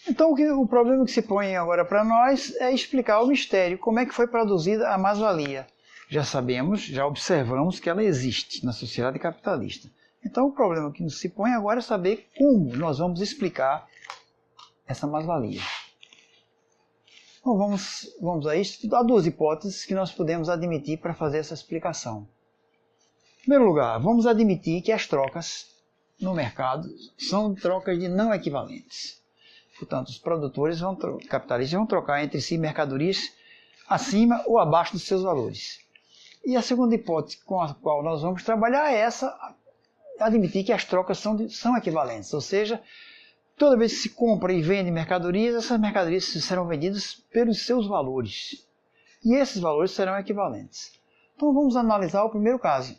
Então o problema que se põe agora para nós é explicar o mistério, como é que foi produzida a mais-valia. Já sabemos, já observamos que ela existe na sociedade capitalista. Então o problema que nos se põe agora é saber como nós vamos explicar essa mais-valia. Então vamos a isso. Há duas hipóteses que nós podemos admitir para fazer essa explicação. Em primeiro lugar, vamos admitir que as trocas no mercado são trocas de não equivalentes. Portanto, os produtores capitalistas vão trocar entre si mercadorias acima ou abaixo dos seus valores. E a segunda hipótese com a qual nós vamos trabalhar é essa, admitir que as trocas são equivalentes, ou seja, toda vez que se compra e vende mercadorias, essas mercadorias serão vendidas pelos seus valores. E esses valores serão equivalentes. Então vamos analisar o primeiro caso.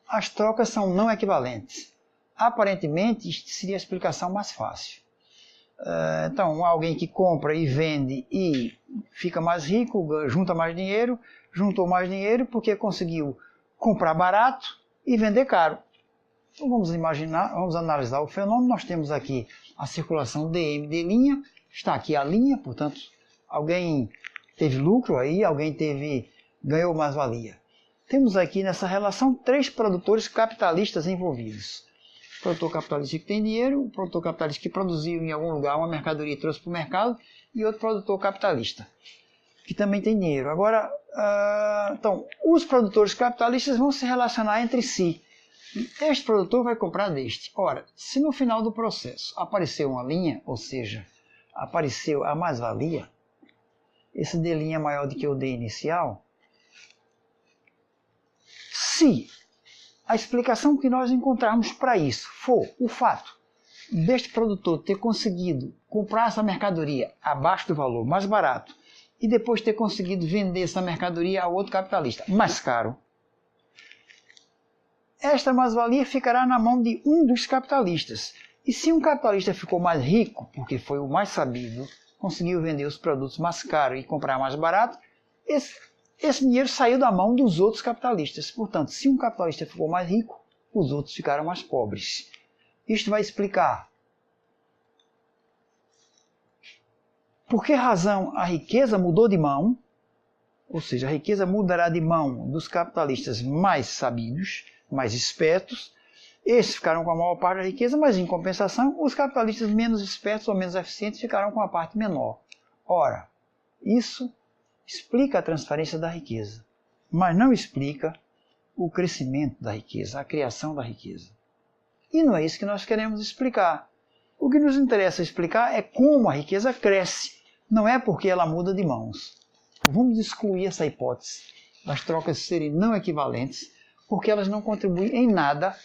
As trocas são não equivalentes. Aparentemente, isto seria a explicação mais fácil. Então, alguém que compra e vende e fica mais rico, junta mais dinheiro, juntou mais dinheiro porque conseguiu comprar barato e vender caro. Então vamos analisar o fenômeno. Nós temos aqui a circulação DM, está aqui a linha, portanto, alguém teve lucro aí, alguém ganhou mais-valia. Temos aqui nessa relação três produtores capitalistas envolvidos. O produtor capitalista que tem dinheiro, o produtor capitalista que produziu em algum lugar uma mercadoria e trouxe para o mercado, e outro produtor capitalista que também tem dinheiro. Agora, então, os produtores capitalistas vão se relacionar entre si. Este produtor vai comprar deste. Ora, se no final do processo apareceu uma linha, ou seja, apareceu a mais-valia, esse D' é maior do que o D inicial, se a explicação que nós encontrarmos para isso for o fato deste produtor ter conseguido comprar essa mercadoria abaixo do valor, mais barato, e depois ter conseguido vender essa mercadoria a outro capitalista mais caro, esta mais-valia ficará na mão de um dos capitalistas. E se um capitalista ficou mais rico, porque foi o mais sabido, conseguiu vender os produtos mais caros e comprar mais barato, esse dinheiro saiu da mão dos outros capitalistas. Portanto, se um capitalista ficou mais rico, os outros ficaram mais pobres. Isto vai explicar por que razão a riqueza mudou de mão, ou seja, a riqueza mudará de mão dos capitalistas mais sabidos, mais espertos. Esses ficaram com a maior parte da riqueza, mas em compensação, os capitalistas menos espertos ou menos eficientes ficaram com a parte menor. Ora, isso explica a transferência da riqueza, mas não explica o crescimento da riqueza, a criação da riqueza. E não é isso que nós queremos explicar. O que nos interessa explicar é como a riqueza cresce, não é porque ela muda de mãos. Vamos excluir essa hipótese das trocas serem não equivalentes, porque elas não contribuem em nada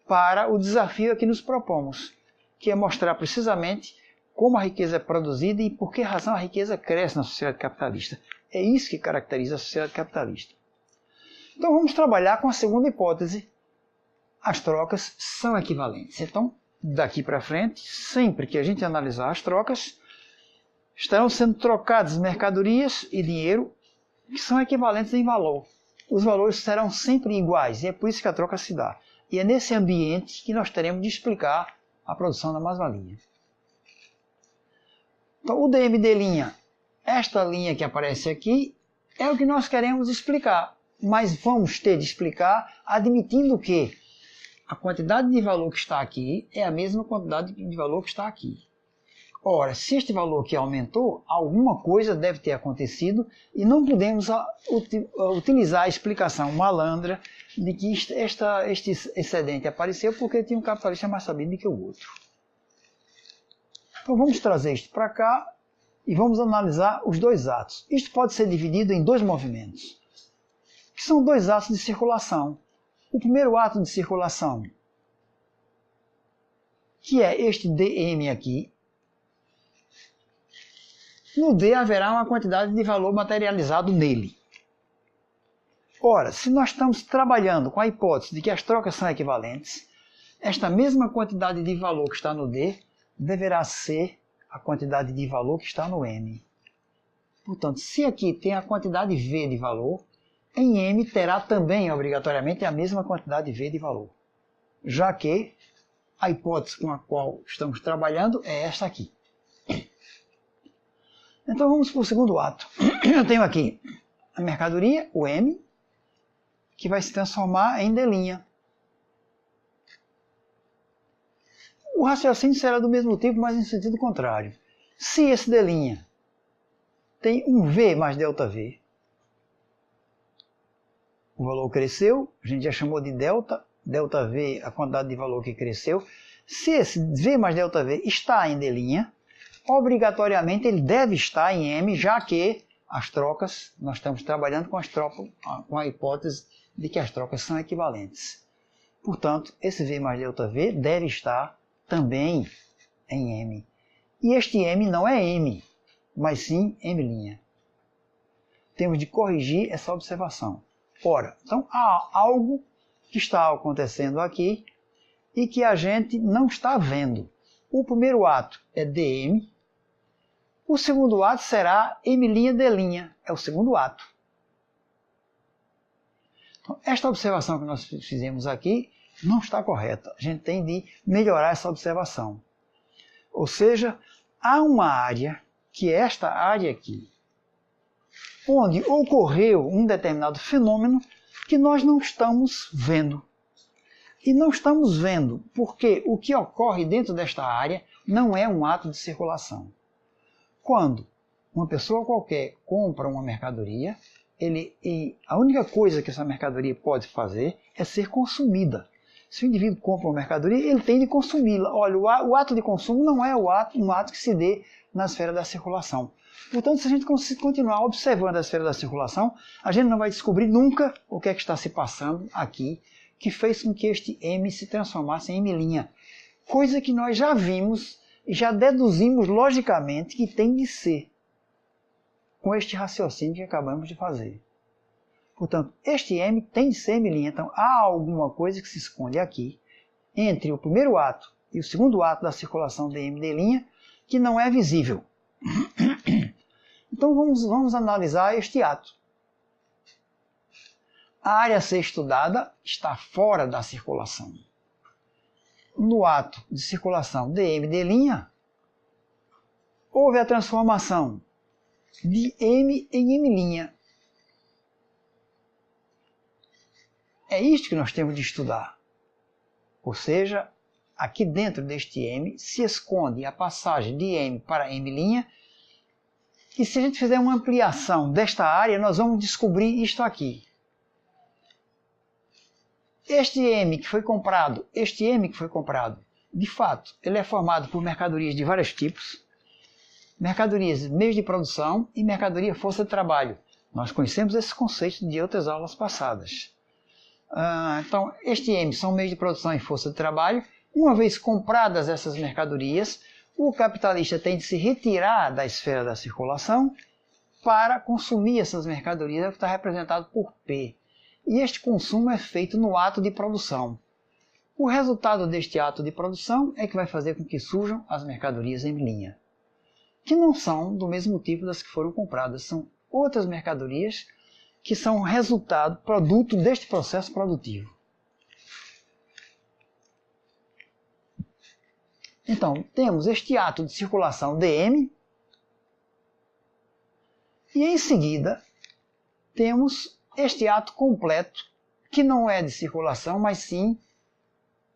para o desafio a que nos propomos, que é mostrar precisamente como a riqueza é produzida e por que razão a riqueza cresce na sociedade capitalista. É isso que caracteriza a sociedade capitalista. Então vamos trabalhar com a segunda hipótese. As trocas são equivalentes. Então, daqui para frente, sempre que a gente analisar as trocas, estarão sendo trocadas mercadorias e dinheiro que são equivalentes em valor. Os valores serão sempre iguais, e é por isso que a troca se dá. E é nesse ambiente que nós teremos de explicar a produção da mais-valia. Então, o DMD', esta linha que aparece aqui, é o que nós queremos explicar. Mas vamos ter de explicar admitindo que a quantidade de valor que está aqui é a mesma quantidade de valor que está aqui. Ora, se este valor aqui aumentou, alguma coisa deve ter acontecido e não podemos utilizar a explicação malandra de que este excedente apareceu porque tinha um capitalista mais sabido do que o outro. Então vamos trazer isto para cá e vamos analisar os dois atos. Isto pode ser dividido em dois movimentos, que são dois atos de circulação. O primeiro ato de circulação, que é este DM aqui. No D haverá uma quantidade de valor materializado nele. Ora, se nós estamos trabalhando com a hipótese de que as trocas são equivalentes, esta mesma quantidade de valor que está no D deverá ser a quantidade de valor que está no M. Portanto, se aqui tem a quantidade V de valor, em M terá também, obrigatoriamente, a mesma quantidade V de valor. Já que a hipótese com a qual estamos trabalhando é esta aqui. Então vamos para o segundo ato. Eu tenho aqui a mercadoria, o M, que vai se transformar em D'. O raciocínio será do mesmo tipo, mas em sentido contrário. Se esse D' tem um V mais ΔV, o valor cresceu, a gente já chamou de delta, ΔV a quantidade de valor que cresceu. Se esse V mais ΔV está em D', obrigatoriamente ele deve estar em M, já que as trocas, nós estamos trabalhando com a hipótese de que as trocas são equivalentes. Portanto, esse V mais ΔV deve estar também em M. E este M não é M, mas sim M'. Temos de corrigir essa observação. Ora, então há algo que está acontecendo aqui e que a gente não está vendo. O primeiro ato é DM, o segundo ato será M', é o segundo ato. Então, esta observação que nós fizemos aqui não está correta. A gente tem de melhorar essa observação. Ou seja, há uma área, que é esta área aqui, onde ocorreu um determinado fenômeno que nós não estamos vendo. E não estamos vendo porque o que ocorre dentro desta área não é um ato de circulação. Quando uma pessoa qualquer compra uma mercadoria, a única coisa que essa mercadoria pode fazer é ser consumida. Se o indivíduo compra uma mercadoria, ele tem de consumi-la. Olha, o ato de consumo não é um ato que se dê na esfera da circulação. Portanto, se a gente continuar observando a esfera da circulação, a gente não vai descobrir nunca o que é que está se passando aqui, que fez com que este M se transformasse em M'. Coisa que nós já vimos e já deduzimos logicamente que tem de ser, com este raciocínio que acabamos de fazer. Portanto, este M tem de ser M'. Então, há alguma coisa que se esconde aqui, entre o primeiro ato e o segundo ato da circulação de M', que não é visível. Então, vamos analisar este ato. A área a ser estudada está fora da circulação. No ato de circulação de M', houve a transformação de M em M'. É isto que nós temos de estudar. Ou seja, aqui dentro deste M se esconde a passagem de M para M', e se a gente fizer uma ampliação desta área, nós vamos descobrir isto aqui. Este M que foi comprado, de fato, ele é formado por mercadorias de vários tipos, mercadorias meios de produção e mercadoria força de trabalho. Nós conhecemos esse conceito de outras aulas passadas. Então, este M são meios de produção e força de trabalho. Uma vez compradas essas mercadorias, o capitalista tem de se retirar da esfera da circulação para consumir essas mercadorias, que está representado por P. E este consumo é feito no ato de produção. O resultado deste ato de produção é que vai fazer com que surjam as mercadorias M', que não são do mesmo tipo das que foram compradas, são outras mercadorias que são resultado, produto deste processo produtivo. Então, temos este ato de circulação DM e em seguida temos este ato completo, que não é de circulação, mas sim,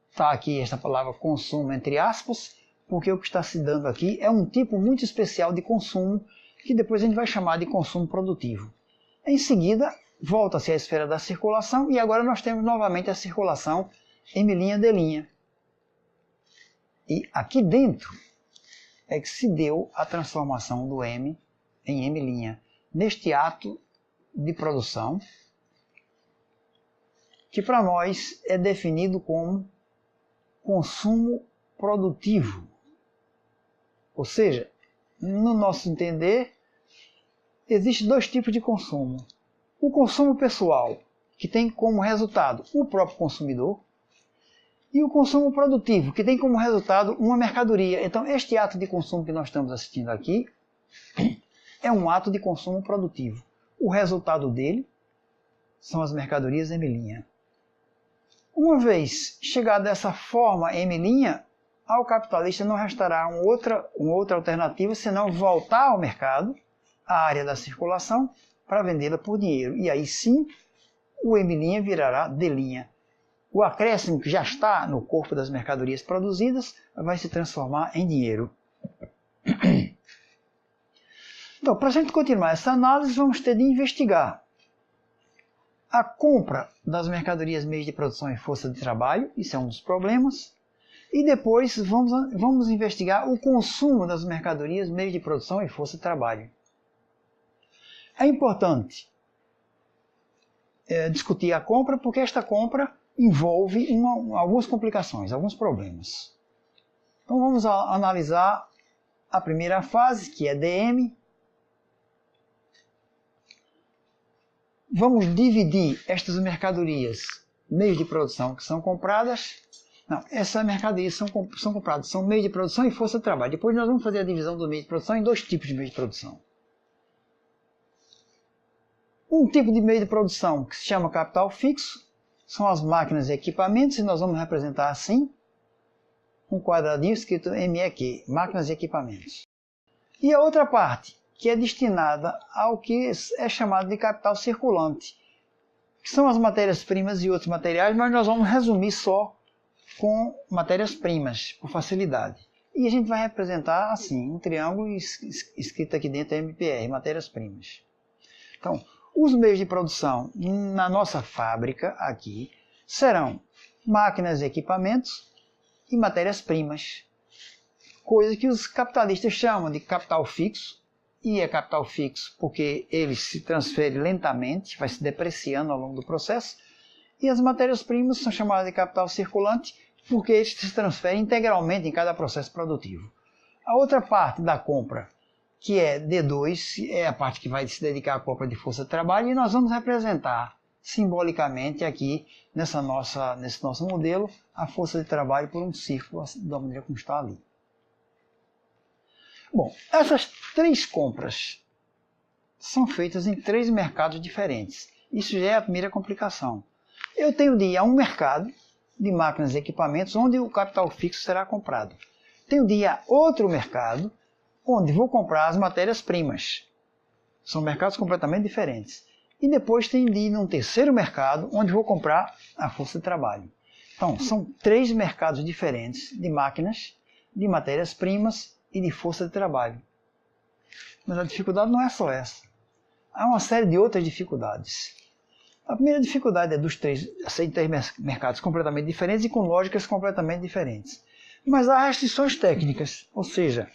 está aqui esta palavra consumo entre aspas, porque o que está se dando aqui é um tipo muito especial de consumo, que depois a gente vai chamar de consumo produtivo. Em seguida, volta-se à esfera da circulação e agora nós temos novamente a circulação M', D'. E aqui dentro é que se deu a transformação do M em M', neste ato de produção, que para nós é definido como consumo produtivo. Ou seja, no nosso entender, existem dois tipos de consumo. O consumo pessoal, que tem como resultado o próprio consumidor, e o consumo produtivo, que tem como resultado uma mercadoria. Então, este ato de consumo que nós estamos assistindo aqui é um ato de consumo produtivo. O resultado dele são as mercadorias M'. Uma vez chegada dessa forma M', ao capitalista não restará uma outra alternativa senão voltar ao mercado a área da circulação para vendê-la por dinheiro. E aí sim, o M' virará D'. O acréscimo que já está no corpo das mercadorias produzidas vai se transformar em dinheiro. Então, para a gente continuar essa análise, vamos ter de investigar a compra das mercadorias, meios de produção e força de trabalho, isso é um dos problemas, e depois vamos investigar o consumo das mercadorias, meios de produção e força de trabalho. É importante discutir a compra, porque esta compra envolve algumas complicações, alguns problemas. Então vamos analisar a primeira fase, que é DM. Vamos dividir estas mercadorias, meios de produção que são compradas. Não, essas mercadorias são compradas, são meios de produção e força de trabalho. Depois nós vamos fazer a divisão do meio de produção em dois tipos de meio de produção. Um tipo de meio de produção que se chama capital fixo, são as máquinas e equipamentos, e nós vamos representar assim, um quadradinho escrito MEQ, máquinas e equipamentos. E a outra parte, que é destinada ao que é chamado de capital circulante, que são as matérias-primas e outros materiais, mas nós vamos resumir só com matérias-primas, por facilidade. E a gente vai representar assim, um triângulo escrito aqui dentro MPR, matérias-primas. Então, os meios de produção na nossa fábrica aqui serão máquinas e equipamentos e matérias-primas, coisa que os capitalistas chamam de capital fixo, e é capital fixo porque ele se transfere lentamente, vai se depreciando ao longo do processo, e as matérias-primas são chamadas de capital circulante porque eles se transferem integralmente em cada processo produtivo. A outra parte da compra, que é D2, é a parte que vai se dedicar à compra de força de trabalho, e nós vamos representar simbolicamente aqui, nesse nosso modelo, a força de trabalho por um círculo, da maneira como está ali. Bom, essas três compras são feitas em três mercados diferentes. Isso já é a primeira complicação. Eu tenho de ir a um mercado de máquinas e equipamentos onde o capital fixo será comprado. Tenho de ir a outro mercado onde vou comprar as matérias-primas. São mercados completamente diferentes. E depois tenho de ir num terceiro mercado onde vou comprar a força de trabalho. Então, são três mercados diferentes de máquinas, de matérias-primas e de força de trabalho. Mas a dificuldade não é só essa. Há uma série de outras dificuldades. A primeira dificuldade é dos três mercados completamente diferentes e com lógicas completamente diferentes. Mas há restrições técnicas, ou seja,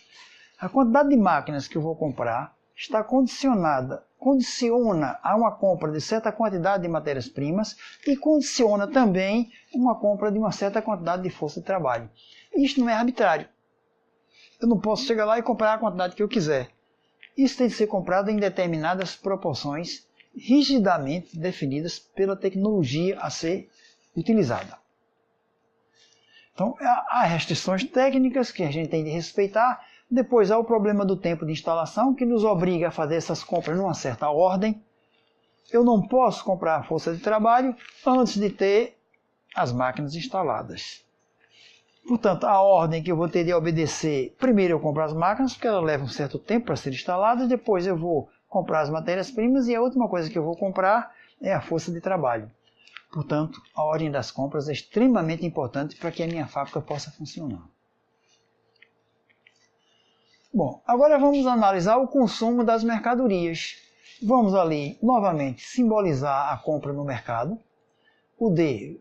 a quantidade de máquinas que eu vou comprar está condiciona a uma compra de certa quantidade de matérias-primas e condiciona também uma compra de uma certa quantidade de força de trabalho. Isto não é arbitrário. Eu não posso chegar lá e comprar a quantidade que eu quiser. Isso tem de ser comprado em determinadas proporções rigidamente definidas pela tecnologia a ser utilizada. Então, há restrições técnicas que a gente tem de respeitar. Depois há o problema do tempo de instalação, que nos obriga a fazer essas compras numa certa ordem. Eu não posso comprar a força de trabalho antes de ter as máquinas instaladas. Portanto, a ordem que eu vou ter de obedecer, primeiro eu compro as máquinas, porque elas levam um certo tempo para serem instaladas, depois eu vou comprar as matérias-primas e a última coisa que eu vou comprar é a força de trabalho. Portanto, a ordem das compras é extremamente importante para que a minha fábrica possa funcionar. Bom, agora vamos analisar o consumo das mercadorias. Vamos ali, novamente, simbolizar a compra no mercado. O D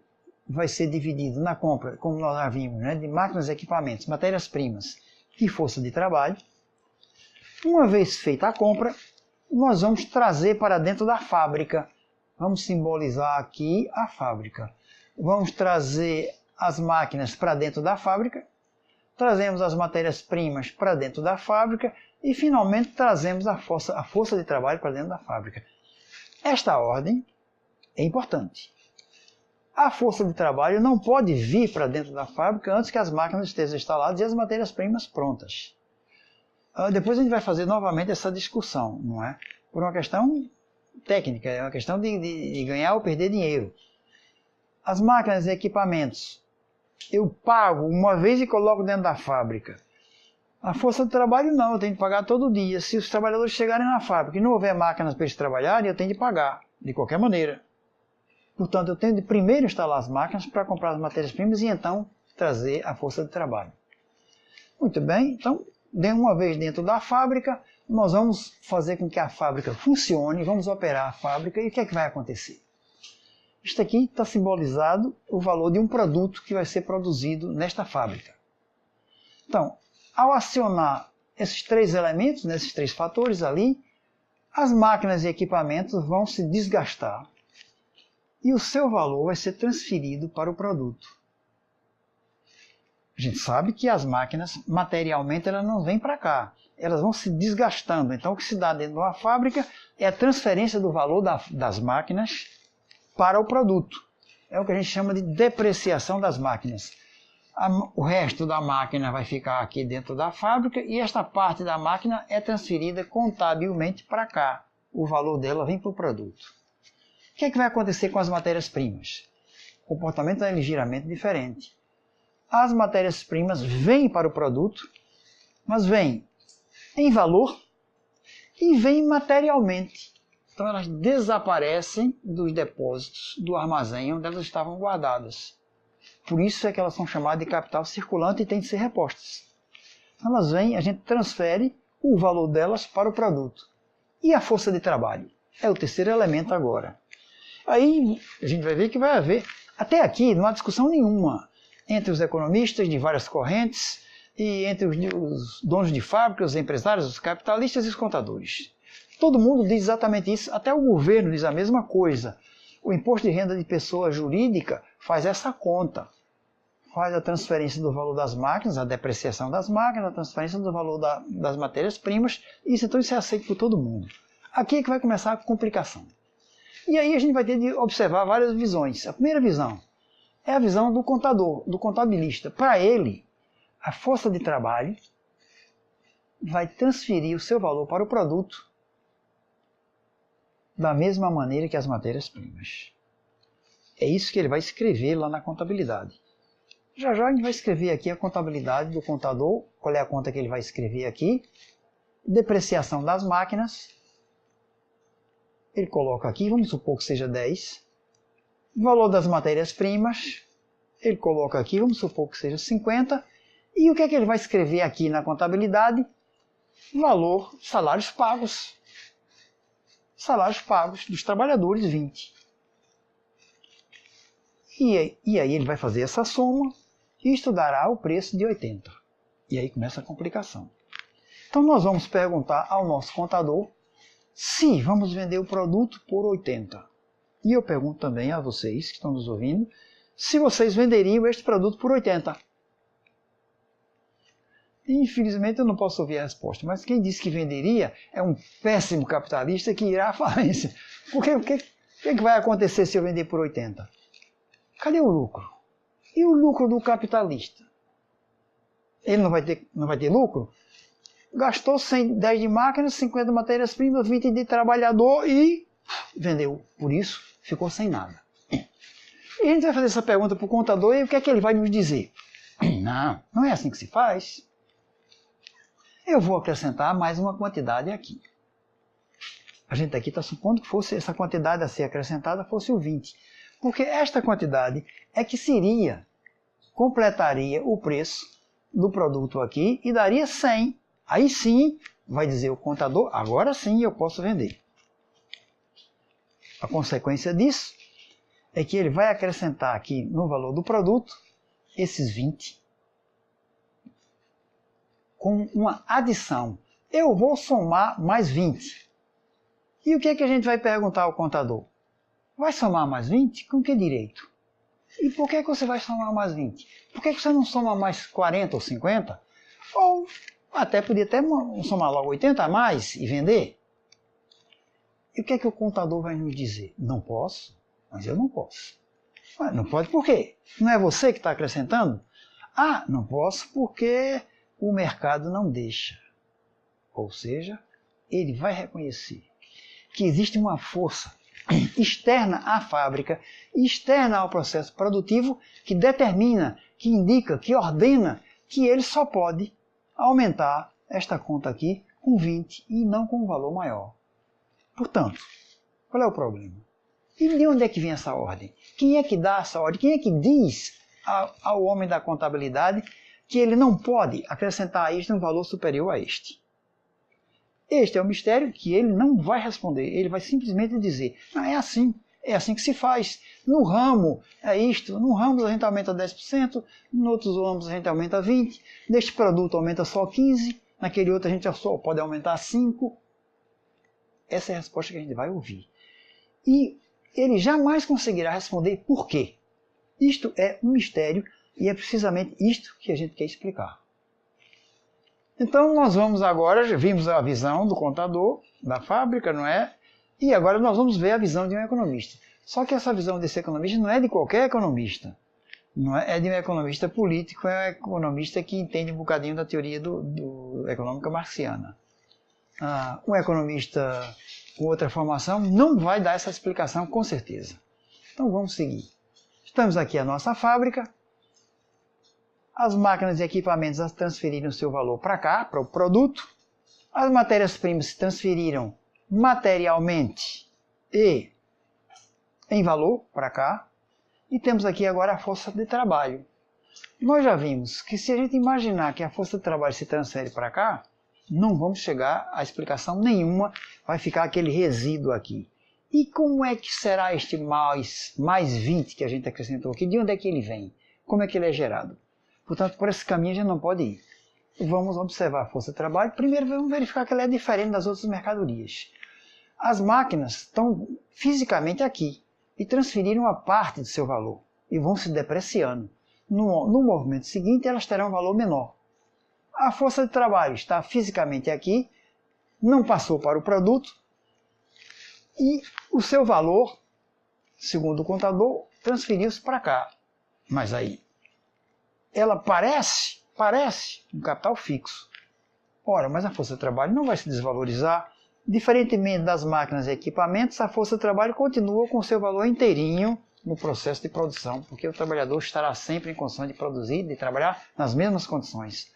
vai ser dividido na compra, como nós já vimos, né, de máquinas, equipamentos, matérias-primas e força de trabalho. Uma vez feita a compra, nós vamos trazer para dentro da fábrica. Vamos simbolizar aqui a fábrica. Vamos trazer as máquinas para dentro da fábrica, trazemos as matérias-primas para dentro da fábrica e, finalmente, trazemos a força de trabalho para dentro da fábrica. Esta ordem é importante. A força de trabalho não pode vir para dentro da fábrica antes que as máquinas estejam instaladas e as matérias-primas prontas. Depois a gente vai fazer novamente essa discussão, não é? Por uma questão técnica, é uma questão de ganhar ou perder dinheiro. As máquinas e equipamentos eu pago uma vez e coloco dentro da fábrica. A força de trabalho não, eu tenho que pagar todo dia. Se os trabalhadores chegarem na fábrica e não houver máquinas para eles trabalharem, eu tenho de pagar, de qualquer maneira. Portanto, eu tenho de primeiro instalar as máquinas para comprar as matérias-primas e então trazer a força de trabalho. Muito bem, então, uma vez dentro da fábrica, nós vamos fazer com que a fábrica funcione, vamos operar a fábrica e o que é que vai acontecer? Isto aqui está simbolizado o valor de um produto que vai ser produzido nesta fábrica. Então, ao acionar esses três elementos, esses três fatores ali, as máquinas e equipamentos vão se desgastar e o seu valor vai ser transferido para o produto. A gente sabe que as máquinas, materialmente, elas não vêm para cá. Elas vão se desgastando. Então, o que se dá dentro de uma fábrica é a transferência do valor das máquinas para o produto. É o que a gente chama de depreciação das máquinas. O resto da máquina vai ficar aqui dentro da fábrica e esta parte da máquina é transferida contabilmente para cá. O valor dela vem para o produto. O que é que vai acontecer com as matérias-primas? O comportamento é ligeiramente diferente. As matérias-primas vêm para o produto, mas vêm em valor e vêm materialmente. Então elas desaparecem dos depósitos do armazém onde elas estavam guardadas. Por isso é que elas são chamadas de capital circulante e têm de ser repostas. Elas vêm, a gente transfere o valor delas para o produto. E a força de trabalho? É o terceiro elemento agora. Aí a gente vai ver que vai haver, até aqui, não há discussão nenhuma entre os economistas de várias correntes e entre os donos de fábricas, os empresários, os capitalistas e os contadores. Todo mundo diz exatamente isso, até o governo diz a mesma coisa. O imposto de renda de pessoa jurídica faz essa conta. Faz a transferência do valor das máquinas, a depreciação das máquinas, a transferência do valor das matérias-primas, então isso é aceito por todo mundo. Aqui é que vai começar a complicação. E aí a gente vai ter de observar várias visões. A primeira visão é a visão do contador, do contabilista. Para ele, a força de trabalho vai transferir o seu valor para o produto da mesma maneira que as matérias-primas. É isso que ele vai escrever lá na contabilidade. Já já a gente vai escrever aqui a contabilidade do contador, qual é a conta que ele vai escrever aqui. Depreciação das máquinas. Ele coloca aqui, vamos supor que seja 10. Valor das matérias-primas. Ele coloca aqui, vamos supor que seja 50. E o que é que ele vai escrever aqui na contabilidade? Valor, salários pagos. Salários pagos dos trabalhadores, 20. E aí ele vai fazer essa soma e isto dará o preço de 80. E aí começa a complicação. Então nós vamos perguntar ao nosso contador se vamos vender o produto por 80. E eu pergunto também a vocês que estão nos ouvindo, se vocês venderiam este produto por 80. Infelizmente eu não posso ouvir a resposta, mas quem disse que venderia é um péssimo capitalista que irá à falência. Porque o que vai acontecer se eu vender por 80? Cadê o lucro? E o lucro do capitalista? Ele não vai ter lucro? Gastou 10 de máquinas, 50 de matérias-primas, 20 de trabalhador e vendeu. Por isso, ficou sem nada. E a gente vai fazer essa pergunta para o contador e o que é que ele vai nos dizer? Não é assim que se faz. Eu vou acrescentar mais uma quantidade aqui. A gente aqui está supondo que fosse essa quantidade a ser acrescentada fosse o 20. Porque esta quantidade é que completaria o preço do produto aqui e daria 100. Aí sim, vai dizer o contador, agora sim eu posso vender. A consequência disso é que ele vai acrescentar aqui no valor do produto esses 20 com uma adição. Eu vou somar mais 20. E o que é que a gente vai perguntar ao contador? Vai somar mais 20? Com que direito? E por que você vai somar mais 20? Por que você não soma mais 40 ou 50? Ou até podia até somar logo 80 a mais e vender? E o que é que o contador vai nos dizer? Não posso, mas eu não posso. Mas não pode por quê? Não é você que está acrescentando? Não posso porque o mercado não deixa. Ou seja, ele vai reconhecer que existe uma força externa à fábrica, externa ao processo produtivo, que determina, que indica, que ordena que ele só pode aumentar esta conta aqui com 20 e não com um valor maior. Portanto, qual é o problema? E de onde é que vem essa ordem? Quem é que dá essa ordem? Quem é que diz ao homem da contabilidade que ele não pode acrescentar a isto um valor superior a este? Este é o mistério que ele não vai responder. Ele vai simplesmente dizer, é assim que se faz. No ramo é isto, no ramo a gente aumenta 10%, em outros ramos a gente aumenta 20%, neste produto aumenta só 15%, naquele outro a gente só pode aumentar 5%. Essa é a resposta que a gente vai ouvir. E ele jamais conseguirá responder por quê. Isto é um mistério e é precisamente isto que a gente quer explicar. Então nós vamos agora, já vimos a visão do contador, da fábrica, não é? E agora nós vamos ver a visão de um economista. Só que essa visão desse economista não é de qualquer economista. Não é de um economista político, é um economista que entende um bocadinho da teoria do econômica marxiana. Um economista com outra formação não vai dar essa explicação com certeza. Então vamos seguir. Estamos aqui a nossa fábrica. As máquinas e equipamentos transferiram seu valor para cá, para o produto. As matérias-primas se transferiram materialmente e em valor para cá. E temos aqui agora a força de trabalho. Nós já vimos que se a gente imaginar que a força de trabalho se transfere para cá, não vamos chegar a explicação nenhuma, vai ficar aquele resíduo aqui. E como é que será este mais 20 que a gente acrescentou aqui? De onde é que ele vem? Como é que ele é gerado? Portanto, por esse caminho a gente não pode ir. Vamos observar a força de trabalho. Primeiro vamos verificar que ela é diferente das outras mercadorias. As máquinas estão fisicamente aqui e transferiram uma parte do seu valor e vão se depreciando. No movimento seguinte elas terão um valor menor. A força de trabalho está fisicamente aqui, não passou para o produto e o seu valor, segundo o contador, transferiu-se para cá. Mas aí, ela parece um capital fixo. Ora, mas a força de trabalho não vai se desvalorizar. Diferentemente das máquinas e equipamentos, a força de trabalho continua com o seu valor inteirinho no processo de produção, porque o trabalhador estará sempre em condições de produzir, de trabalhar nas mesmas condições.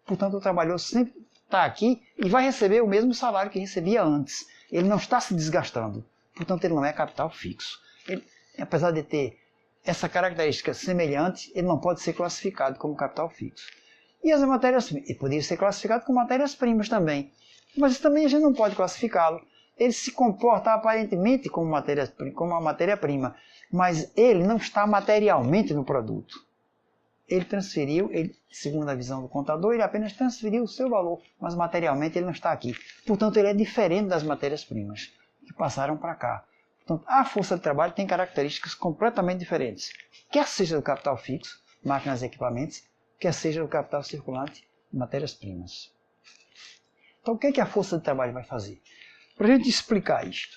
Portanto, o trabalhador sempre está aqui e vai receber o mesmo salário que recebia antes. Ele não está se desgastando. Portanto, ele não é capital fixo. Ele, apesar de ter essa característica semelhante, ele não pode ser classificado como capital fixo. E as matérias-primas? Ele poderia ser classificado como matérias-primas também. Mas também a gente não pode classificá-lo. Ele se comporta aparentemente como uma matéria-prima, mas ele não está materialmente no produto. Ele transferiu, segundo a visão do contador, ele apenas transferiu o seu valor, mas materialmente ele não está aqui. Portanto, ele é diferente das matérias-primas que passaram para cá. Portanto, a força de trabalho tem características completamente diferentes, quer seja do capital fixo, máquinas e equipamentos, quer seja do capital circulante, matérias-primas. Então, o que é que a força de trabalho vai fazer? Para a gente explicar isto.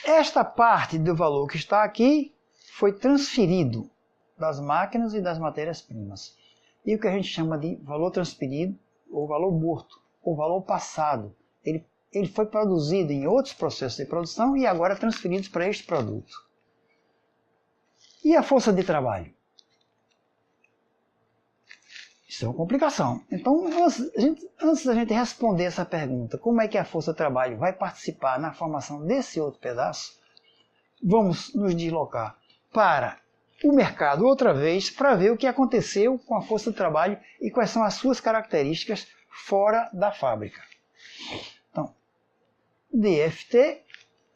Esta parte do valor que está aqui foi transferido das máquinas e das matérias-primas. E o que a gente chama de valor transferido, ou valor morto, ou valor passado. Ele foi produzido em outros processos de produção e agora transferido para este produto. E a força de trabalho? Isso é uma complicação. Então, antes da gente responder essa pergunta, como é que a força de trabalho vai participar na formação desse outro pedaço, vamos nos deslocar para o mercado outra vez para ver o que aconteceu com a força de trabalho e quais são as suas características fora da fábrica. Então, DFT,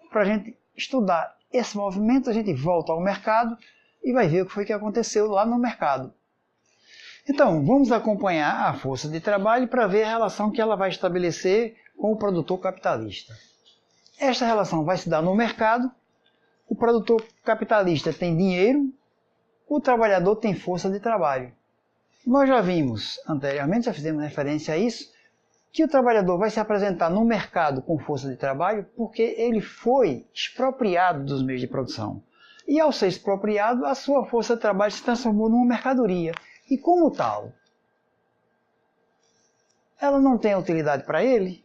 para a gente estudar esse movimento, a gente volta ao mercado e vai ver o que foi que aconteceu lá no mercado. Então, vamos acompanhar a força de trabalho para ver a relação que ela vai estabelecer com o produtor capitalista. Esta relação vai se dar no mercado. O produtor capitalista tem dinheiro, o trabalhador tem força de trabalho. Nós já vimos anteriormente, já fizemos referência a isso, que o trabalhador vai se apresentar no mercado com força de trabalho porque ele foi expropriado dos meios de produção. E ao ser expropriado, a sua força de trabalho se transformou numa mercadoria. E como tal, ela não tem utilidade para ele,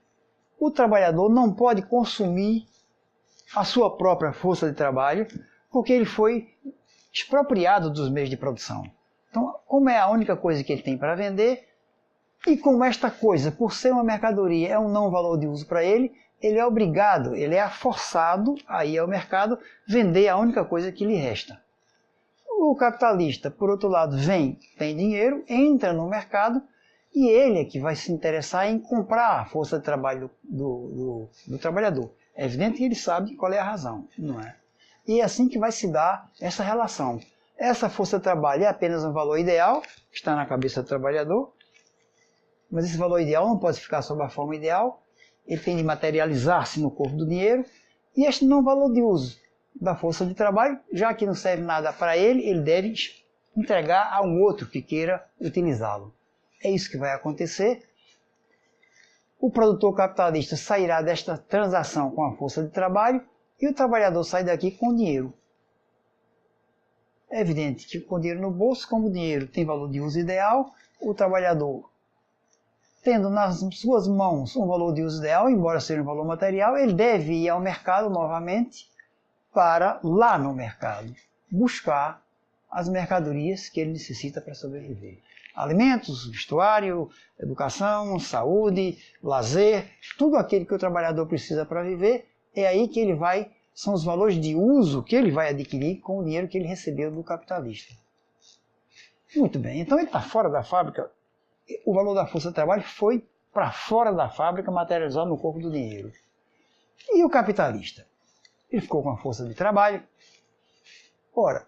o trabalhador não pode consumir a sua própria força de trabalho porque ele foi expropriado dos meios de produção. Então Então, como é a única coisa que ele tem para vender, e como esta coisa, por ser uma mercadoria, é um não valor de uso para ele, ele é obrigado, ele é forçado a ir ao mercado vender a única coisa que lhe resta. O capitalista, por outro lado, vem, tem dinheiro, entra no mercado e ele é que vai se interessar em comprar a força de trabalho do trabalhador. É evidente que ele sabe qual é a razão, não é? E é assim que vai se dar essa relação. Essa força de trabalho é apenas um valor ideal, que está na cabeça do trabalhador, mas esse valor ideal não pode ficar sob a forma ideal, ele tem de materializar-se no corpo do dinheiro, e este não valor de uso da força de trabalho, já que não serve nada para ele, ele deve entregar a um outro que queira utilizá-lo. É isso que vai acontecer. O produtor capitalista sairá desta transação com a força de trabalho e o trabalhador sai daqui com dinheiro. É evidente que com dinheiro no bolso, como o dinheiro tem valor de uso ideal, o trabalhador, tendo nas suas mãos um valor de uso ideal, embora seja um valor material, ele deve ir ao mercado novamente para, lá no mercado, buscar as mercadorias que ele necessita para sobreviver. Alimentos, vestuário, educação, saúde, lazer, tudo aquilo que o trabalhador precisa para viver, é aí que ele vai, são os valores de uso que ele vai adquirir com o dinheiro que ele recebeu do capitalista. Muito bem, então ele está fora da fábrica, o valor da força de trabalho foi para fora da fábrica, materializado no corpo do dinheiro. E o capitalista? Ele ficou com a força de trabalho. Ora,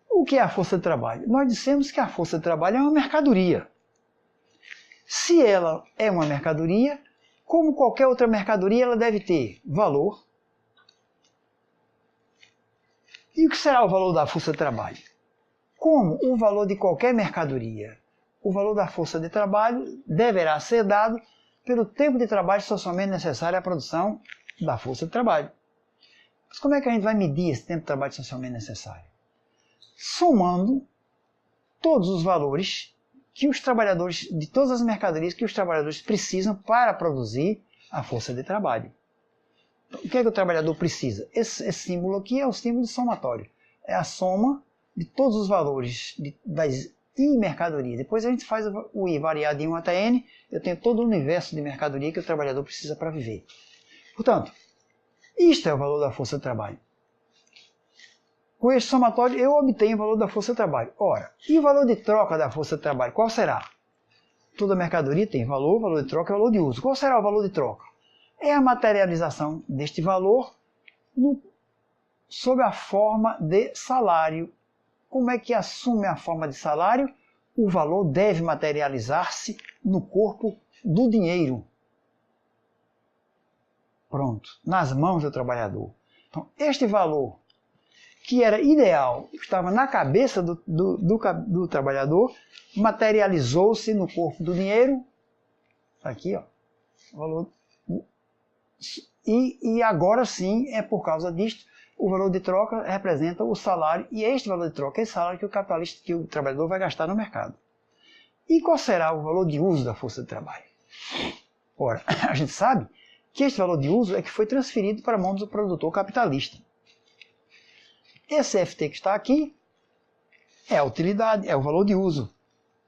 o que é a força de trabalho? Nós dissemos que a força de trabalho é uma mercadoria. Se ela é uma mercadoria, como qualquer outra mercadoria, ela deve ter valor. E o que será o valor da força de trabalho? Como o valor de qualquer mercadoria, o valor da força de trabalho deverá ser dado pelo tempo de trabalho socialmente necessário à produção da força de trabalho. Mas como é que a gente vai medir esse tempo de trabalho socialmente necessário? Somando todos os valores que os trabalhadores, de todas as mercadorias que os trabalhadores precisam para produzir a força de trabalho. Então, o que é que o trabalhador precisa? Esse símbolo aqui é o símbolo de somatório. É a soma de todos os valores das I mercadoria. Depois a gente faz o I variado de 1 até N, eu tenho todo o universo de mercadoria que o trabalhador precisa para viver. Portanto, isto é o valor da força de trabalho. Com este somatório eu obtenho o valor da força de trabalho. Ora, e o valor de troca da força de trabalho? Qual será? Toda mercadoria tem valor, valor de troca e valor de uso. Qual será o valor de troca? É a materialização deste valor sob a forma de salário. Como é que assume a forma de salário? O valor deve materializar-se no corpo do dinheiro. Pronto, nas mãos do trabalhador. Então, este valor, que era ideal, estava na cabeça do trabalhador, materializou-se no corpo do dinheiro. Aqui, ó, o valor. E agora sim, é por causa disto, o valor de troca representa o salário, e este valor de troca é esse salário que o capitalista, que o trabalhador vai gastar no mercado. E qual será o valor de uso da força de trabalho? Ora, a gente sabe que este valor de uso é que foi transferido para a mão do produtor capitalista. Esse FT que está aqui é a utilidade, é o valor de uso.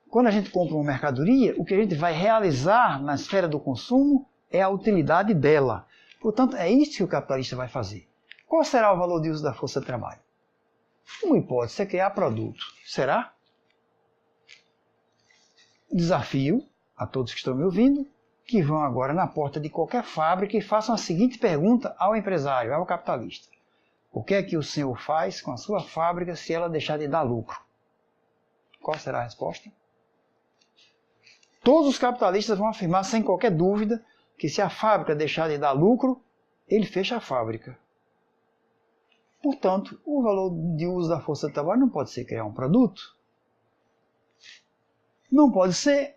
Quando a gente compra uma mercadoria, o que a gente vai realizar na esfera do consumo é a utilidade dela. Portanto, é isso que o capitalista vai fazer. Qual será o valor de uso da força de trabalho? Uma hipótese é criar produto. Será? Desafio a todos que estão me ouvindo, que vão agora na porta de qualquer fábrica e façam a seguinte pergunta ao empresário, ao capitalista. O que é que o senhor faz com a sua fábrica se ela deixar de dar lucro? Qual será a resposta? Todos os capitalistas vão afirmar sem qualquer dúvida que se a fábrica deixar de dar lucro, ele fecha a fábrica. Portanto, o valor de uso da força de trabalho não pode ser criar um produto. Não pode ser.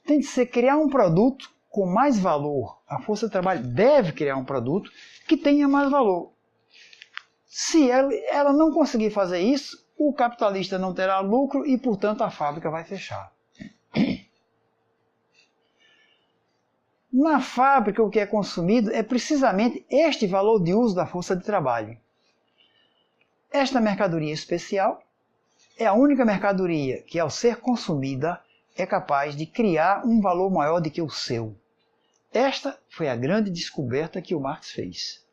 Tem de ser criar um produto com mais valor. A força de trabalho deve criar um produto que tenha mais valor. Se ela não conseguir fazer isso, o capitalista não terá lucro e, portanto, a fábrica vai fechar. Na fábrica, o que é consumido é precisamente este valor de uso da força de trabalho. Esta mercadoria especial é a única mercadoria que, ao ser consumida, é capaz de criar um valor maior do que o seu. Esta foi a grande descoberta que o Marx fez.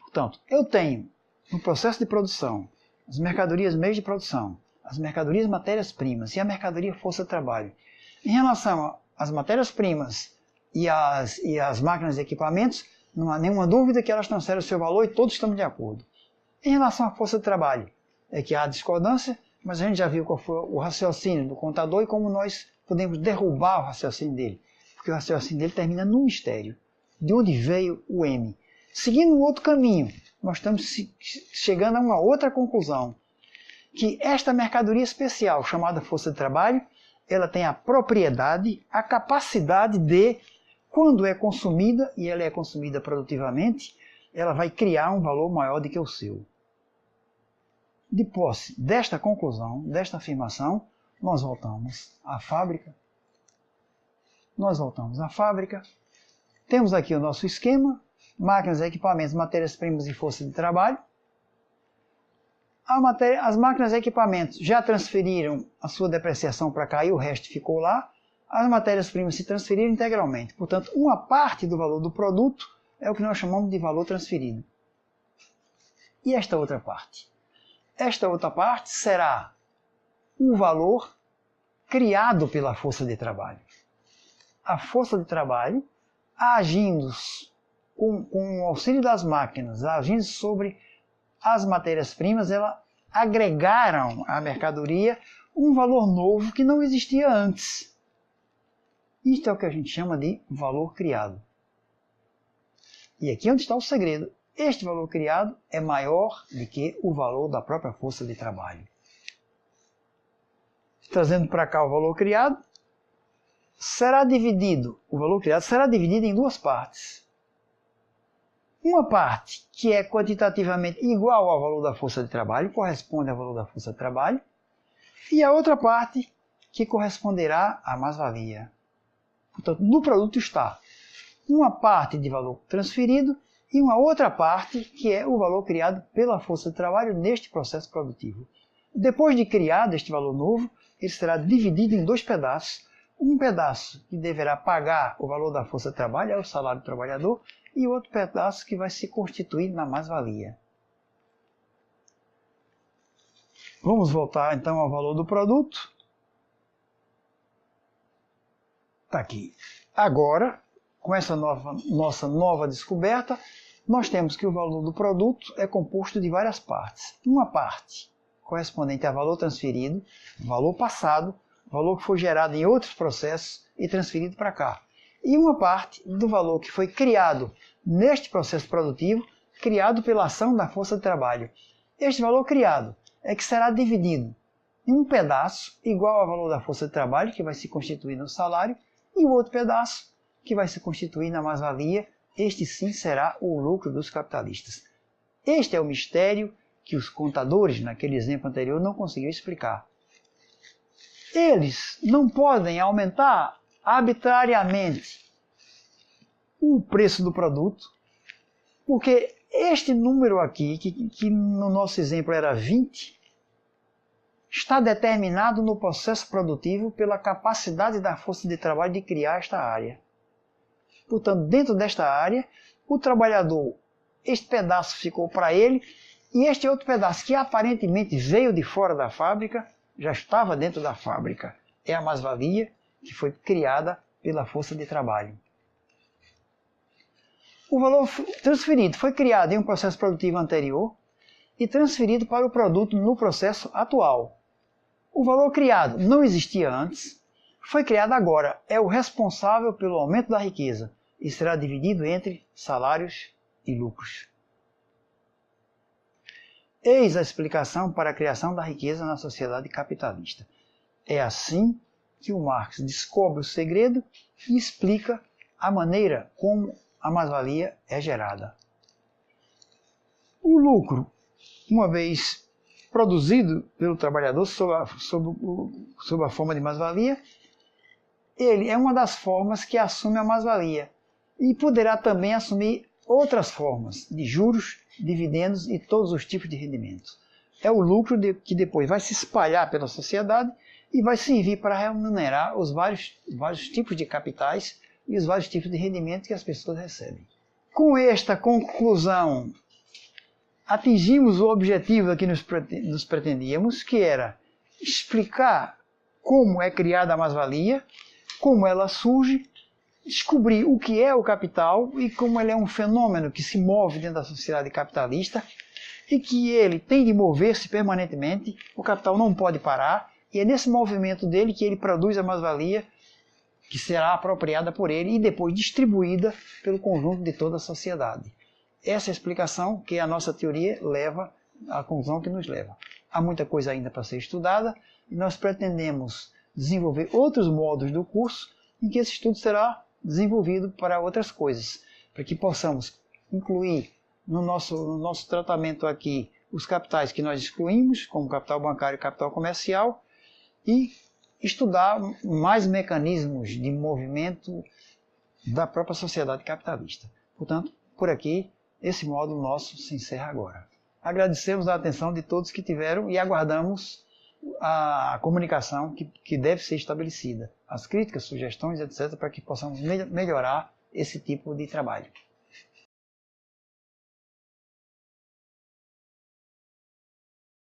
Portanto, eu tenho no processo de produção as mercadorias meios de produção, as mercadorias matérias-primas e a mercadoria força de trabalho. Em relação às matérias-primas e às máquinas e equipamentos, não há nenhuma dúvida que elas transferem o seu valor e todos estamos de acordo. Em relação à força de trabalho, é que há discordância, mas a gente já viu qual foi o raciocínio do contador e como nós podemos derrubar o raciocínio dele. Porque o raciocínio dele termina no mistério. De onde veio o M? Seguindo um outro caminho, nós estamos chegando a uma outra conclusão. Que esta mercadoria especial, chamada força de trabalho, ela tem a propriedade, a capacidade de, quando é consumida, e ela é consumida produtivamente, ela vai criar um valor maior do que o seu. De posse desta conclusão, desta afirmação, nós voltamos à fábrica. Temos aqui o nosso esquema, máquinas, equipamentos, matérias-primas e força de trabalho. As máquinas e equipamentos já transferiram a sua depreciação para cá e o resto ficou lá. As matérias-primas se transferiram integralmente. Portanto, uma parte do valor do produto é o que nós chamamos de valor transferido. E esta outra parte? Esta outra parte será o valor criado pela força de trabalho. A força de trabalho, agindo com o auxílio das máquinas, agindo sobre as matérias-primas, elas agregaram à mercadoria um valor novo que não existia antes. Isto é o que a gente chama de valor criado. E aqui é onde está o segredo. Este valor criado é maior do que o valor da própria força de trabalho. Trazendo para cá o valor criado, o valor criado será dividido em duas partes. Uma parte que é quantitativamente igual ao valor da força de trabalho, corresponde ao valor da força de trabalho, e a outra parte que corresponderá à mais-valia. Portanto, no produto está uma parte de valor transferido e uma outra parte que é o valor criado pela força de trabalho neste processo produtivo. Depois de criado este valor novo, ele será dividido em dois pedaços. Um pedaço que deverá pagar o valor da força de trabalho, é o salário do trabalhador, e outro pedaço que vai se constituir na mais-valia. Vamos voltar então ao valor do produto. Está aqui. Agora, com essa nossa nova descoberta, nós temos que o valor do produto é composto de várias partes. Uma parte correspondente a valor transferido, valor passado, valor que foi gerado em outros processos e transferido para cá. E uma parte do valor que foi criado neste processo produtivo, criado pela ação da força de trabalho. Este valor criado é que será dividido em um pedaço igual ao valor da força de trabalho, que vai se constituir no salário, e o outro pedaço que vai se constituir na mais-valia. Este sim será o lucro dos capitalistas. Este é o mistério que os contadores, naquele exemplo anterior, não conseguiram explicar. Eles não podem aumentar arbitrariamente o preço do produto, porque este número aqui, que no nosso exemplo era 20, está determinado no processo produtivo pela capacidade da força de trabalho de criar esta área. Portanto, dentro desta área, o trabalhador, este pedaço ficou para ele, e este outro pedaço que aparentemente veio de fora da fábrica, já estava dentro da fábrica. É a mais-valia que foi criada pela força de trabalho. O valor transferido foi criado em um processo produtivo anterior e transferido para o produto no processo atual. O valor criado não existia antes, foi criado agora, é o responsável pelo aumento da riqueza e será dividido entre salários e lucros. Eis a explicação para a criação da riqueza na sociedade capitalista. É assim que o Marx descobre o segredo e explica a maneira como a mais-valia é gerada. O lucro, uma vez produzido pelo trabalhador sob a forma de mais-valia, ele é uma das formas que assume a mais-valia e poderá também assumir outras formas de juros, dividendos e todos os tipos de rendimentos. é o lucro que depois vai se espalhar pela sociedade e vai servir para remunerar os vários tipos de capitais e os vários tipos de rendimento que as pessoas recebem. Com esta conclusão, atingimos o objetivo a que nos pretendíamos, que era explicar como é criada a mais-valia, como ela surge, descobrir o que é o capital e como ele é um fenômeno que se move dentro da sociedade capitalista e que ele tem de mover-se permanentemente, o capital não pode parar, e é nesse movimento dele que ele produz a mais-valia que será apropriada por ele e depois distribuída pelo conjunto de toda a sociedade. Essa é a explicação que a nossa teoria leva à conclusão que nos leva. Há muita coisa ainda para ser estudada e nós pretendemos desenvolver outros modos do curso em que esse estudo será desenvolvido para outras coisas, para que possamos incluir no nosso tratamento aqui os capitais que nós excluímos, como capital bancário e capital comercial, e estudar mais mecanismos de movimento da própria sociedade capitalista. Portanto, por aqui, esse módulo nosso se encerra agora. Agradecemos a atenção de todos que tiveram e aguardamos a comunicação que deve ser estabelecida, as críticas, sugestões, etc., para que possamos melhorar esse tipo de trabalho.